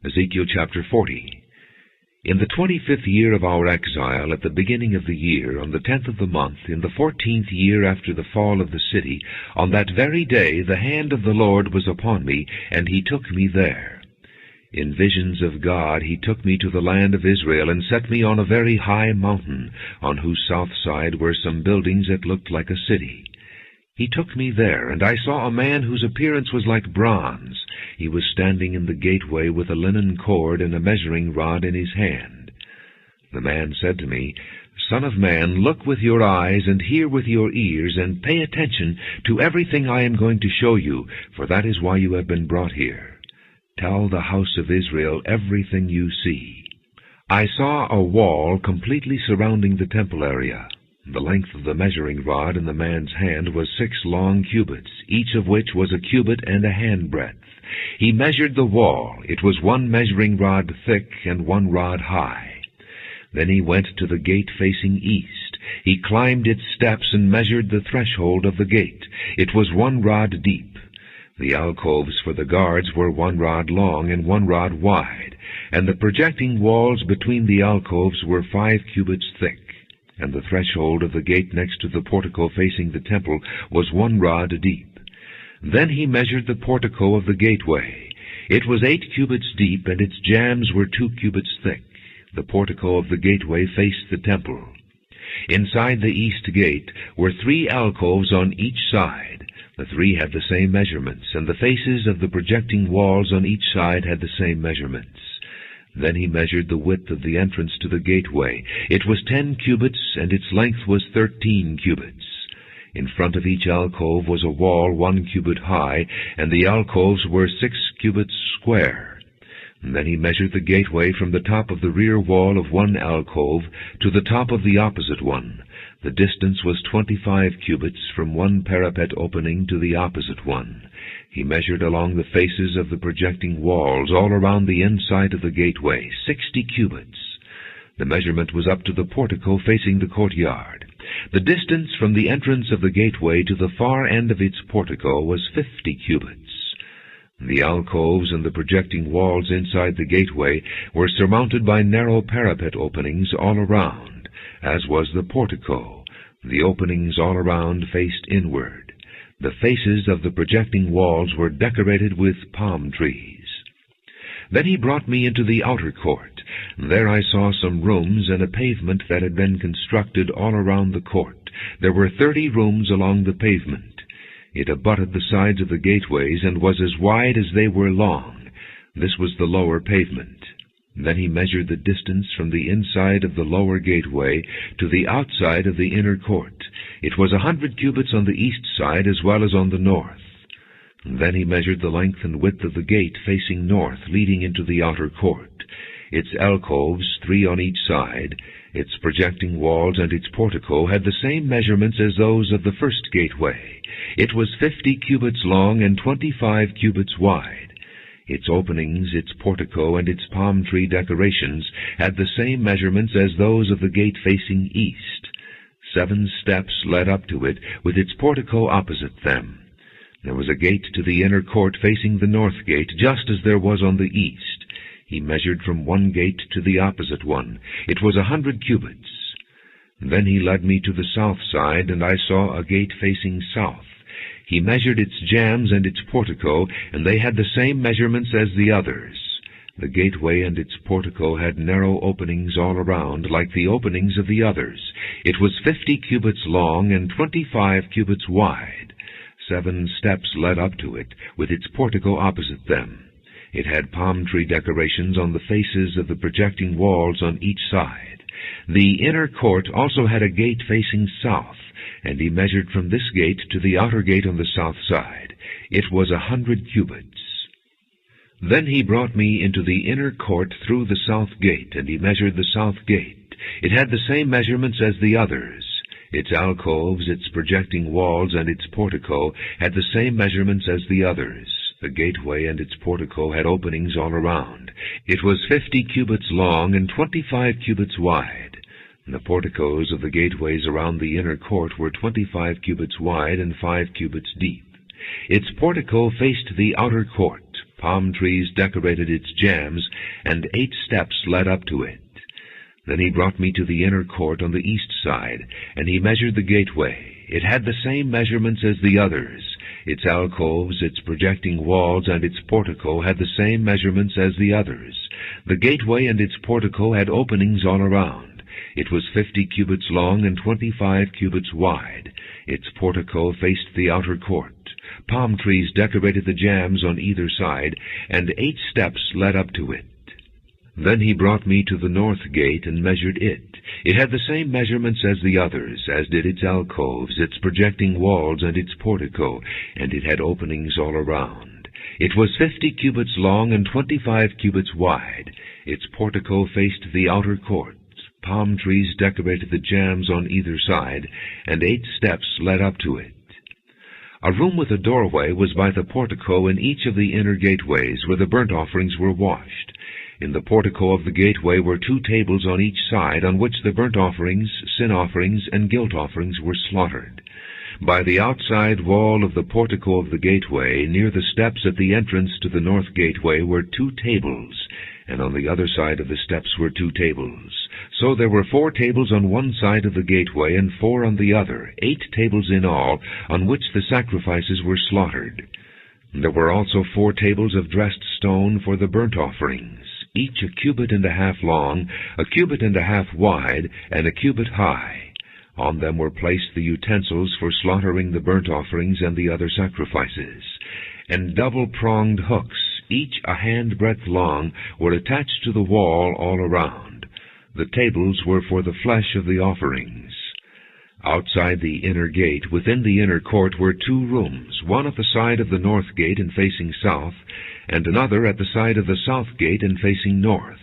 Ezekiel chapter 40. In the 25th year of our exile, at the beginning of the year, on the 10th of the month, in the 14th year after the fall of the city, on that very day the hand of the Lord was upon me, and he took me there. In visions of God he took me to the land of Israel, and set me on a very high mountain, on whose south side were some buildings that looked like a city. He took me there, and I saw a man whose appearance was like bronze. He was standing in the gateway with a linen cord and a measuring rod in his hand. The man said to me, "Son of man, look with your eyes and hear with your ears, and pay attention to everything I am going to show you, for that is why you have been brought here. Tell the house of Israel everything you see." I saw a wall completely surrounding the temple area. The length of the measuring rod in the man's hand was 6 long cubits, each of which was a cubit and a handbreadth. He measured the wall. It was 1 measuring rod thick and 1 rod high. Then he went to the gate facing east. He climbed its steps and measured the threshold of the gate. It was 1 rod deep. The alcoves for the guards were 1 rod long and 1 rod wide, and the projecting walls between the alcoves were 5 cubits thick. And the threshold of the gate next to the portico facing the temple was 1 rod deep. Then he measured the portico of the gateway. It was 8 cubits deep, and its jambs were 2 cubits thick. The portico of the gateway faced the temple. Inside the east gate were 3 alcoves on each side. The 3 had the same measurements, and the faces of the projecting walls on each side had the same measurements. Then he measured the width of the entrance to the gateway. It was 10 cubits, and its length was 13 cubits. In front of each alcove was a wall 1 cubit high, and the alcoves were 6 cubits square. And then he measured the gateway from the top of the rear wall of 1 alcove to the top of the opposite one. The distance was 25 cubits from 1 parapet opening to the opposite one. He measured along the faces of the projecting walls all around the inside of the gateway, 60 cubits. The measurement was up to the portico facing the courtyard. The distance from the entrance of the gateway to the far end of its portico was 50 cubits. The alcoves and the projecting walls inside the gateway were surmounted by narrow parapet openings all around, as was the portico. The openings all around faced inward. The faces of the projecting walls were decorated with palm trees. Then he brought me into the outer court. There I saw some rooms and a pavement that had been constructed all around the court. There were 30 rooms along the pavement. It abutted the sides of the gateways and was as wide as they were long. This was the lower pavement. Then he measured the distance from the inside of the lower gateway to the outside of the inner court. It was 100 cubits on the east side as well as on the north. Then he measured the length and width of the gate facing north, leading into the outer court. Its alcoves, 3 on each side, its projecting walls, and its portico had the same measurements as those of the first gateway. It was 50 cubits long and 25 cubits wide. Its openings, its portico, and its palm tree decorations had the same measurements as those of the gate facing east. 7 steps led up to it, with its portico opposite them. There was a gate to the inner court facing the north gate, just as there was on the east. He measured from 1 gate to the opposite one. It was 100 cubits. Then he led me to the south side, and I saw a gate facing south. He measured its jambs and its portico, and they had the same measurements as the others. The gateway and its portico had narrow openings all around, like the openings of the others. It was 50 cubits long and 25 cubits wide. 7 steps led up to it, with its portico opposite them. It had palm tree decorations on the faces of the projecting walls on each side. The inner court also had a gate facing south, and he measured from this gate to the outer gate on the south side. It was 100 cubits. Then he brought me into the inner court through the south gate, and he measured the south gate. It had the same measurements as the others. Its alcoves, its projecting walls, and its portico had the same measurements as the others. The gateway and its portico had openings all around. It was 50 cubits long and 25 cubits wide. And the porticos of the gateways around the inner court were 25 cubits wide and 5 cubits deep. Its portico faced the outer court. Palm trees decorated its jambs, and 8 steps led up to it. Then he brought me to the inner court on the east side, and he measured the gateway. It had the same measurements as the others. Its alcoves, its projecting walls, and its portico had the same measurements as the others. The gateway and its portico had openings all around. It was 50 cubits long and 25 cubits wide. Its portico faced the outer court. Palm trees decorated the jambs on either side, and 8 steps led up to it. Then he brought me to the north gate and measured it. It had the same measurements as the others, as did its alcoves, its projecting walls, and its portico, and it had openings all around. It was 50 cubits long and 25 cubits wide. Its portico faced the outer court. Palm trees decorated the jambs on either side, and 8 steps led up to it. A room with a doorway was by the portico in each of the inner gateways, where the burnt offerings were washed. In the portico of the gateway were 2 tables on each side, on which the burnt offerings, sin offerings, and guilt offerings were slaughtered. By the outside wall of the portico of the gateway, near the steps at the entrance to the north gateway, were 2 tables, and on the other side of the steps were 2 tables. So there were 4 tables on one side of the gateway and 4 on the other, 8 tables in all, on which the sacrifices were slaughtered. There were also 4 tables of dressed stone for the burnt offerings, each a cubit and a half long, a cubit and a half wide, and a cubit high. On them were placed the utensils for slaughtering the burnt offerings and the other sacrifices. And double-pronged hooks, each a handbreadth long, were attached to the wall all around. The tables were for the flesh of the offerings. Outside the inner gate, within the inner court, were 2 rooms, one at the side of the north gate and facing south, and another at the side of the south gate and facing north.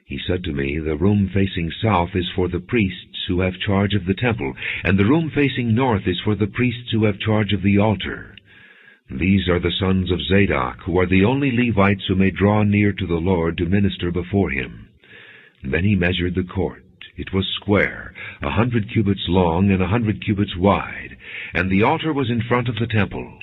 He said to me, "The room facing south is for the priests who have charge of the temple, and the room facing north is for the priests who have charge of the altar. These are the sons of Zadok, who are the only Levites who may draw near to the Lord to minister before him." Then he measured the court. It was square, 100 cubits long and 100 cubits wide, and the altar was in front of the temple.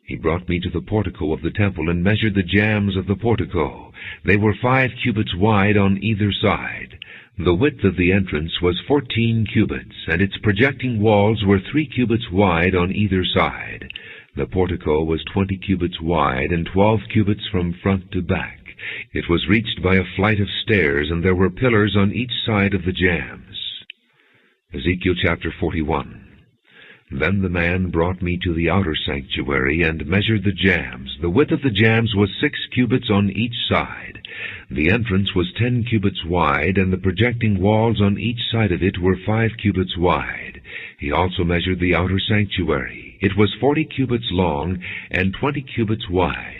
He brought me to the portico of the temple and measured the jambs of the portico. They were 5 cubits wide on either side. The width of the entrance was 14 cubits, and its projecting walls were 3 cubits wide on either side. The portico was 20 cubits wide and 12 cubits from front to back. It was reached by a flight of stairs, and there were pillars on each side of the jambs. Ezekiel chapter 41. Then the man brought me to the outer sanctuary and measured the jambs. The width of the jambs was 6 cubits on each side. The entrance was 10 cubits wide, and the projecting walls on each side of it were 5 cubits wide. He also measured the outer sanctuary. It was 40 cubits long and 20 cubits wide.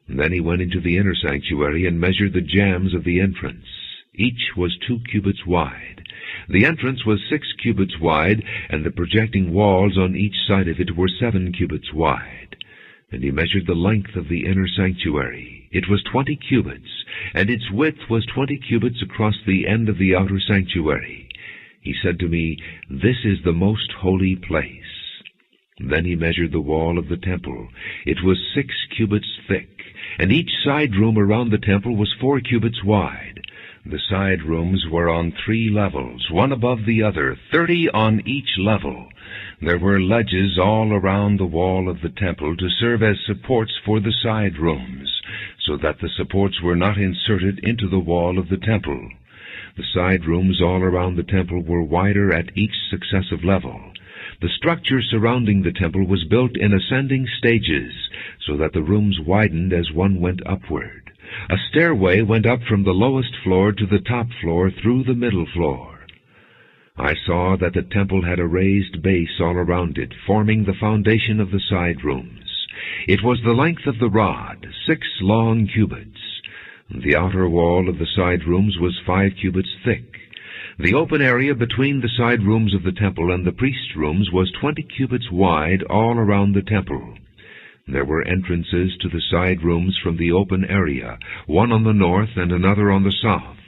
Then he went into the inner sanctuary and measured the jambs of the entrance. Each was 2 cubits wide. The entrance was 6 cubits wide, and the projecting walls on each side of it were 7 cubits wide. And he measured the length of the inner sanctuary. It was 20 cubits, and its width was 20 cubits across the end of the outer sanctuary. He said to me, "This is the most holy place." Then he measured the wall of the temple. It was 6 cubits thick, and each side room around the temple was 4 cubits wide. The side rooms were on 3 levels, one above the other, 30 on each level. There were ledges all around the wall of the temple to serve as supports for the side rooms, so that the supports were not inserted into the wall of the temple. The side rooms all around the temple were wider at each successive level. The structure surrounding the temple was built in ascending stages, so that the rooms widened as one went upward. A stairway went up from the lowest floor to the top floor through the middle floor. I saw that the temple had a raised base all around it, forming the foundation of the side rooms. It was the length of the rod, 6 long cubits. The outer wall of the side rooms was 5 cubits thick. The open area between the side rooms of the temple and the priest's rooms was 20 cubits wide all around the temple. There were entrances to the side rooms from the open area, one on the north and another on the south,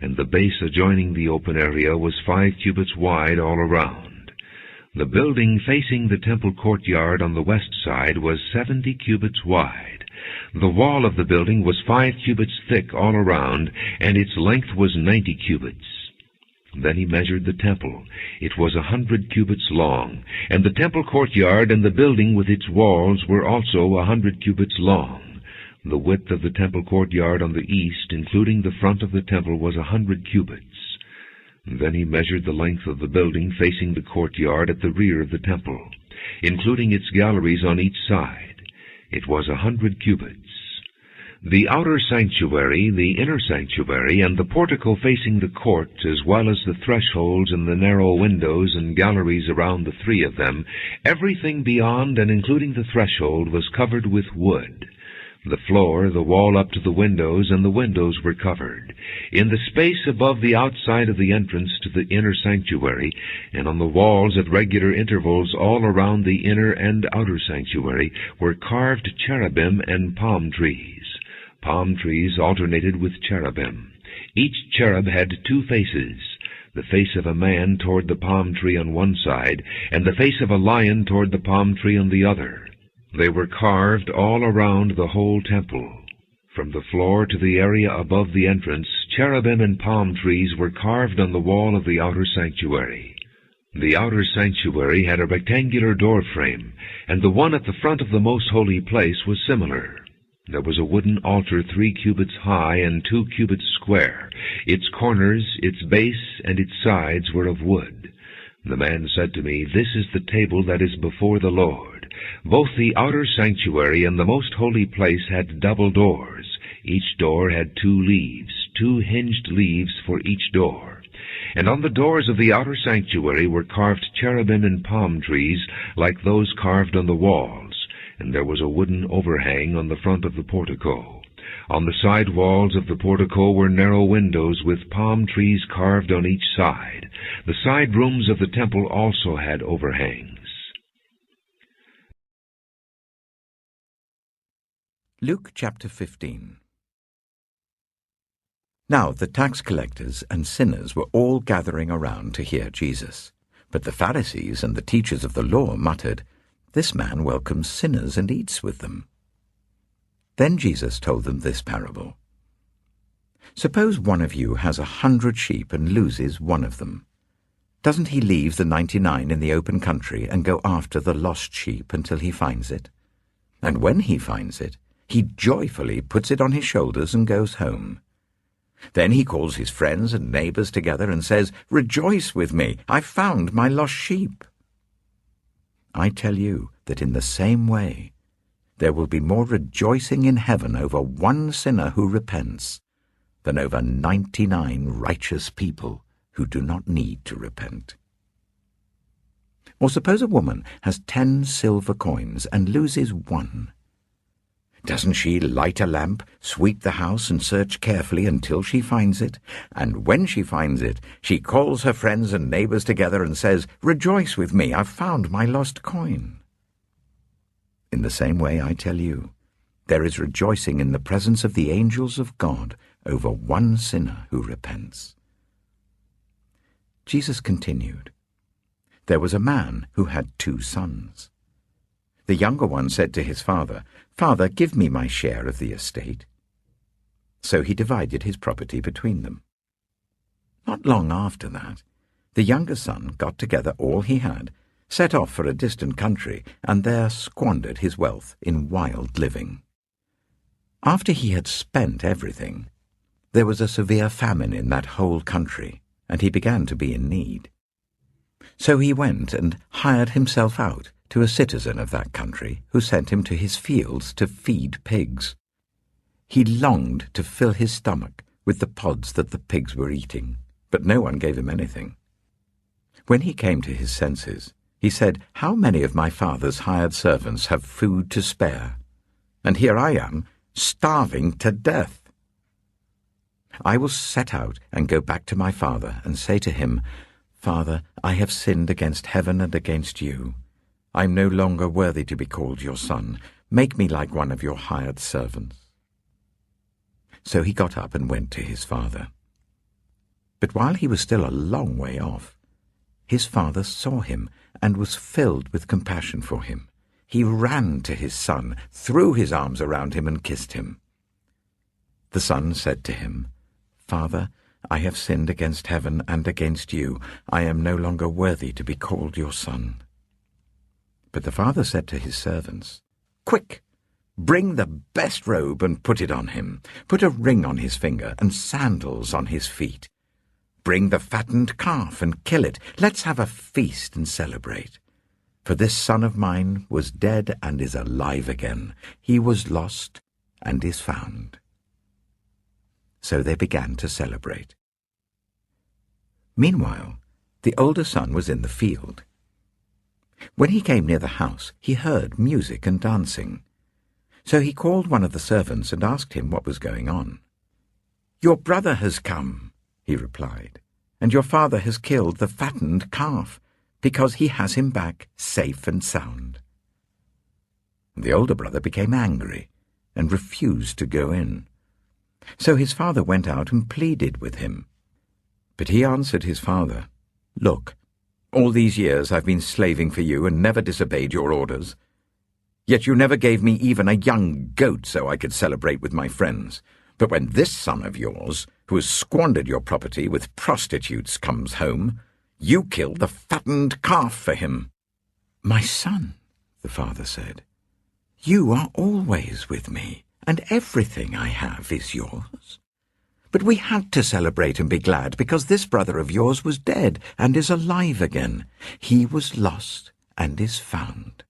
and the base adjoining the open area was 5 cubits wide all around. The building facing the temple courtyard on the west side was 70 cubits wide. The wall of the building was 5 cubits thick all around, and its length was 90 cubits. Then he measured the temple. It was 100 cubits long, and the temple courtyard and the building with its walls were also 100 cubits long. The width of the temple courtyard on the east, including the front of the temple, was 100 cubits. Then he measured the length of the building facing the courtyard at the rear of the temple, including its galleries on each side. It was 100 cubits. The outer sanctuary, the inner sanctuary, and the portico facing the court, as well as the thresholds and the narrow windows and galleries around the three of them, everything beyond and including the threshold was covered with wood. The floor, the wall up to the windows, and the windows were covered. In the space above the outside of the entrance to the inner sanctuary, and on the walls at regular intervals all around the inner and outer sanctuary, were carved cherubim and palm trees. Palm trees alternated with cherubim. Each cherub had 2 faces, the face of a man toward the palm tree on one side, and the face of a lion toward the palm tree on the other. They were carved all around the whole temple. From the floor to the area above the entrance, cherubim and palm trees were carved on the wall of the outer sanctuary. The outer sanctuary had a rectangular door frame, and the one at the front of the most holy place was similar. There was a wooden altar 3 cubits high and 2 cubits square. Its corners, its base, and its sides were of wood. The man said to me, "This is the table that is before the Lord." Both the outer sanctuary and the most holy place had double doors. Each door had 2 leaves, 2 hinged leaves for each door. And on the doors of the outer sanctuary were carved cherubim and palm trees like those carved on the walls, and there was a wooden overhang on the front of the portico. On the side walls of the portico were narrow windows with palm trees carved on each side. The side rooms of the temple also had overhangs. Luke chapter 15. Now the tax collectors and sinners were all gathering around to hear Jesus. But the Pharisees and the teachers of the law muttered, "This man welcomes sinners and eats with them." Then Jesus told them this parable. Suppose one of you has 100 sheep and loses one of them. Doesn't he leave the 99 in the open country and go after the lost sheep until he finds it? And when he finds it, he joyfully puts it on his shoulders and goes home. Then he calls his friends and neighbors together and says, "Rejoice with me, I've found my lost sheep." I tell you that in the same way, there will be more rejoicing in heaven over one sinner who repents than over 99 righteous people who do not need to repent. Or suppose a woman has 10 silver coins and loses one. Doesn't she light a lamp, sweep the house, and search carefully until she finds it? And when she finds it, she calls her friends and neighbors together and says, "Rejoice with me, I've found my lost coin." In the same way, I tell you, there is rejoicing in the presence of the angels of God over one sinner who repents. Jesus continued, "There was a man who had 2 sons. The younger one said to his father, 'Father, give me my share of the estate.' So he divided his property between them. Not long after that, the younger son got together all he had, set off for a distant country, and there squandered his wealth in wild living. After he had spent everything, there was a severe famine in that whole country, and he began to be in need. So he went and hired himself out to a citizen of that country, who sent him to his fields to feed pigs. He longed to fill his stomach with the pods that the pigs were eating, but no one gave him anything. When he came to his senses, he said, 'How many of my father's hired servants have food to spare? And here I am, starving to death. I will set out and go back to my father and say to him, Father, I have sinned against heaven and against you. I am no longer worthy to be called your son. Make me like one of your hired servants.' So he got up and went to his father. But while he was still a long way off, his father saw him and was filled with compassion for him. He ran to his son, threw his arms around him, and kissed him. The son said to him, "Father, I have sinned against heaven and against you. I am no longer worthy to be called your son." But the father said to his servants, "Quick! Bring the best robe and put it on him. Put a ring on his finger and sandals on his feet. Bring the fattened calf and kill it. Let's have a feast and celebrate. For this son of mine was dead and is alive again. He was lost and is found." So they began to celebrate. Meanwhile, the older son was in the field. When he came near the house, he heard music and dancing. So he called one of the servants and asked him what was going on. "Your brother has come," he replied, "and your father has killed the fattened calf, because he has him back safe and sound." The older brother became angry and refused to go in. So his father went out and pleaded with him. But he answered his father, "Look, all these years I've been slaving for you and never disobeyed your orders. Yet you never gave me even a young goat so I could celebrate with my friends. But when this son of yours, who has squandered your property with prostitutes, comes home, you kill the fattened calf for him." "My son," the father said, "you are always with me, and everything I have is yours. But we had to celebrate and be glad, because this brother of yours was dead and is alive again. He was lost and is found."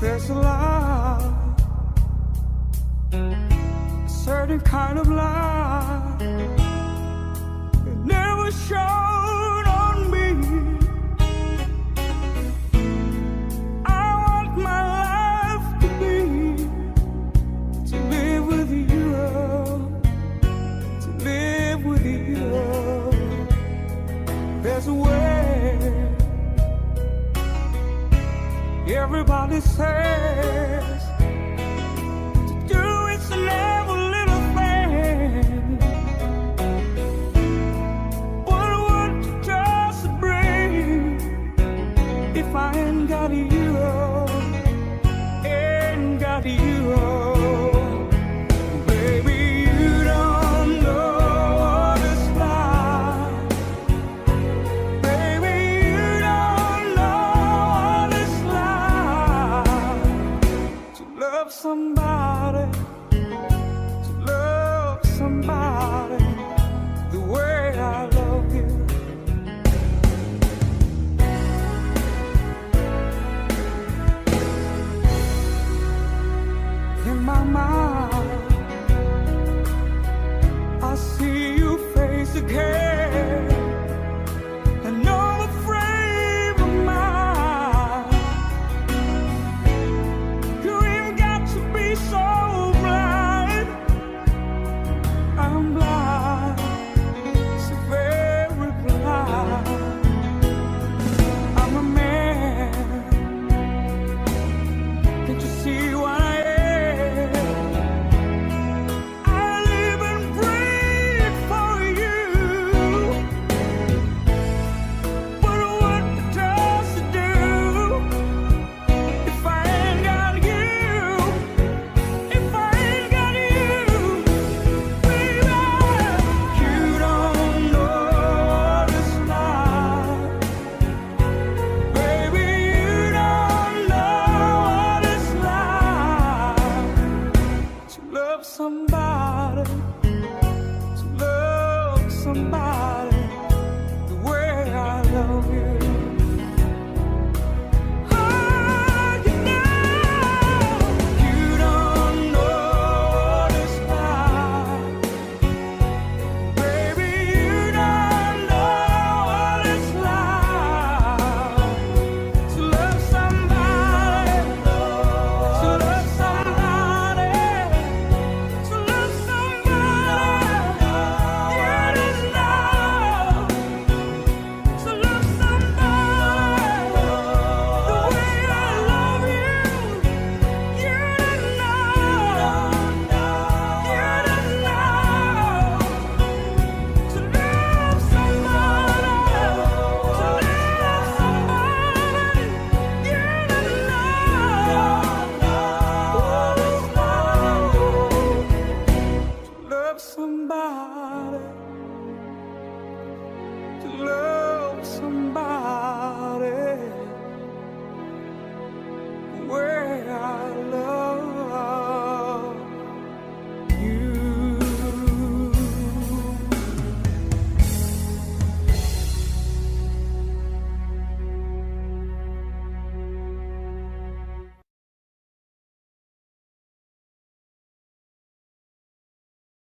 There's a love, a certain kind of love, it never shone on me. I want my life to live with you, to live with you. There's a way. Everybody says to do it's never little thing, but what does it bring if I ain't got you?